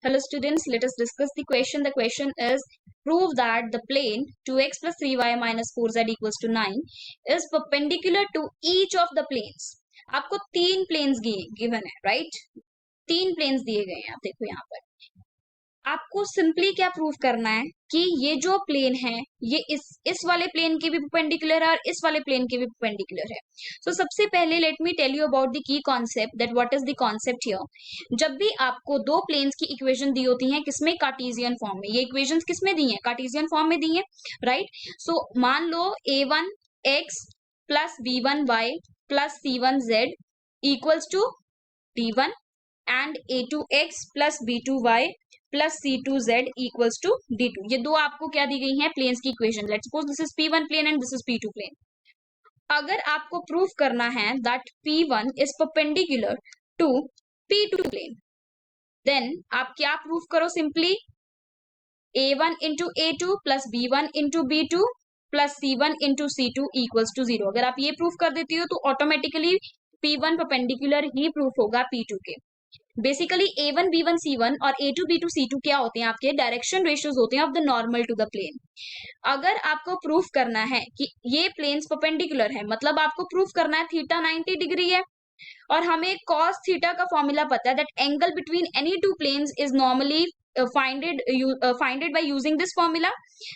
Hello students, let us discuss the question. The question is, prove that the plane 2x plus 3y minus 4z equals to 9 is perpendicular to each of the planes. आपको तीन planes given है, right? तीन planes दिए गए हैं, आप देखो यहाँ पर आपको सिंपली क्या प्रूव करना है कि ये जो प्लेन है ये इस वाले प्लेन के भी परपेंडिकुलर है और इस वाले प्लेन के भी परपेंडिकुलर है. सो सबसे पहले let me tell you about the key concept that what is the concept here. जब भी आपको दो प्लेन्स की इक्वेशन दी होती है किसमें, कार्टेशियन फॉर्म में. ये इक्वेशंस किसमें दी है, कार्टेशियन फॉर्म में दी है, राइट. सो मान लो a1x plus b1y plus c1z equals to d1 and a2x plus b2y plus c2z equals to d2. ये दो आपको क्या दी गई हैं, प्लेन्स की equation. Let's suppose this is p1 plane and this is p2 plane. अगर आपको प्रूफ करना है that p1 is perpendicular to p2 plane, then आप क्या प्रूफ करो, simply a1 into a2 plus b1 into b2 plus c1 into c2 equals to 0. अगर आप ये प्रूफ कर देती हो तो ऑटोमेटिकली p1 परपेंडिकुलर ही प्रूफ होगा p2 के. बेसिकली a1 b1 c1 और a2 b2 c2 क्या होते हैं, आपके डायरेक्शन रेशियोज होते हैं of the normal to the plane. अगर आपको प्रूफ करना है कि ये प्लेन्स परपेंडिकुलर है, मतलब आपको प्रूफ करना है थीटा 90 डिग्री है और हमें cos थीटा का फॉर्मूला पता है that angle between any two planes is normally find it by using this formula,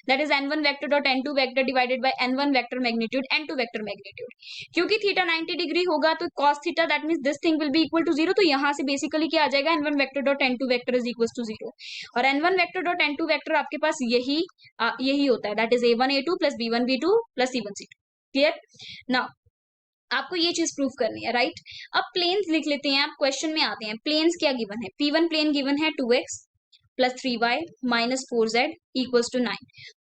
that is n1 vector dot n2 vector divided by n1 vector magnitude n2 vector magnitude. क्योंकि theta 90 degree होगा तो cos theta that means this thing will be equal to 0. तो यहाँ से basically क्या आ जाएगा, n1 vector dot n2 vector is equals to 0 और n1 vector dot n2 vector आपके पास यही होता है, that is a1 a2 plus b1 b2 plus c1 c2. Clear. Now आपको ये चीज प्रूफ करनी है, राइट. अब प्लेन्स लिख लेते हैं, आप क्वेश्चन में आते हैं. प्लेन्स क्या गिवन है, p1 प्लेन गिवन है 2x plus 3y minus 4z equals to 9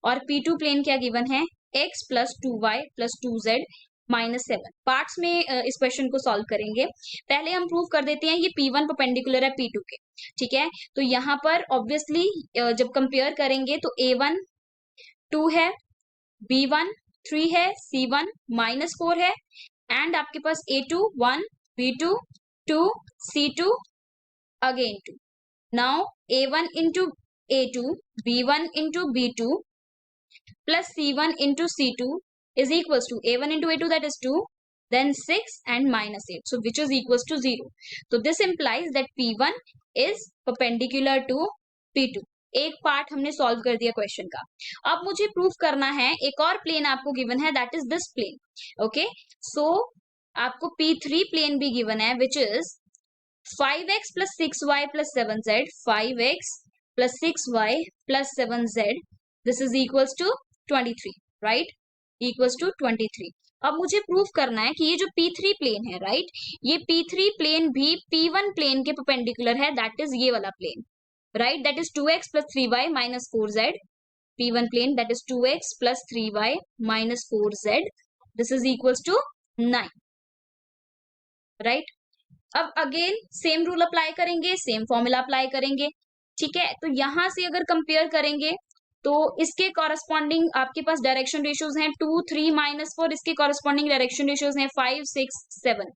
और p2 प्लेन क्या गिवन है, x plus 2y plus 2z minus 7. Parts में इस क्वेश्चन को सॉल्व करेंगे. पहले हम प्रूव कर देते हैं ये p1 परपेंडिकुलर है p2 के, ठीक है. तो यहाँ पर ऑब्वियसली जब कंपेयर करेंगे तो a1 2 है, b1 3 है, c1 माइनस 4 है एंड आपके पास a2 1, b2 2, c2 again 2. Now a1 into a2, b1 into b2 plus c1 into c2 is equals to a1 into a2 that is 2, then 6 and minus 8. So which is equals to 0. So this implies that p1 is perpendicular to p2. एक part हमने solve कर दिया question का. अब मुझे proof करना है एक और प्लेन आपको गिवन है, that is this plane. Okay, so आपको p3 प्लेन भी गिवन है which is 5x plus 6y plus 7z, 5x plus 6y plus 7z, this is equals to 23, right? Equals to 23. अब मुझे प्रूफ करना है कि ये जो P3 प्लेन है, राइट, ये P3 प्लेन भी P1 प्लेन के परपेंडिकुलर है, दैट इज ये वाला plane, right, that is 2x plus 3y minus 4z. P1 plane that is 2x plus 3y minus 4z, this is equals to 9, right. अब again same rule apply करेंगे, same formula apply करेंगे, ठीक है. तो यहां से अगर कंपेयर करेंगे तो इसके कॉरस्पॉन्डिंग आपके पास डायरेक्शन रेशियोज हैं 2 3 माइनस 4, इसके कॉरस्पॉन्डिंग डायरेक्शन रेशियोज हैं 5 6 7.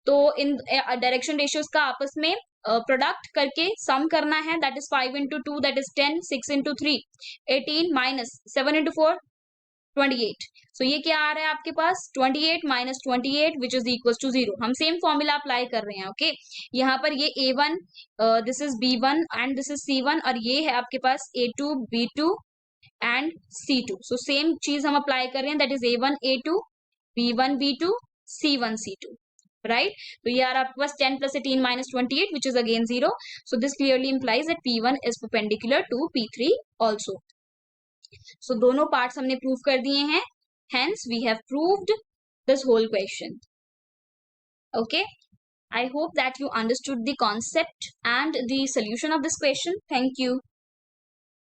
तो इन डायरेक्शन रेशियोज का आपस में प्रोडक्ट करके सम करना है, that is 5 into 2 that is 10, 6 into 3 18 minus 7 into 4 28. So ये क्या आ रहा है आपके पास, 28 minus 28 which is equal to 0. हम सेम फॉर्मूला अप्लाई कर रहे हैं, ओके. यहाँ पर ये a1 this is b1 and this is c1 और ये है आपके पास a2 b2 and c2. So same चीज हम अप्लाई कर रहे हैं, that is a1 a2 b1 b2 c1 c2, right. तो ये आ रहा है आपके पास 10 plus 18 minus 28 which is again 0. So this clearly implies that p1 is perpendicular to p3 also. So दोनों पार्ट्स हमने प्रूव कर दिए हैं, hence we have proved this whole question. Okay, I hope that you understood the concept and the solution of this question. Thank you.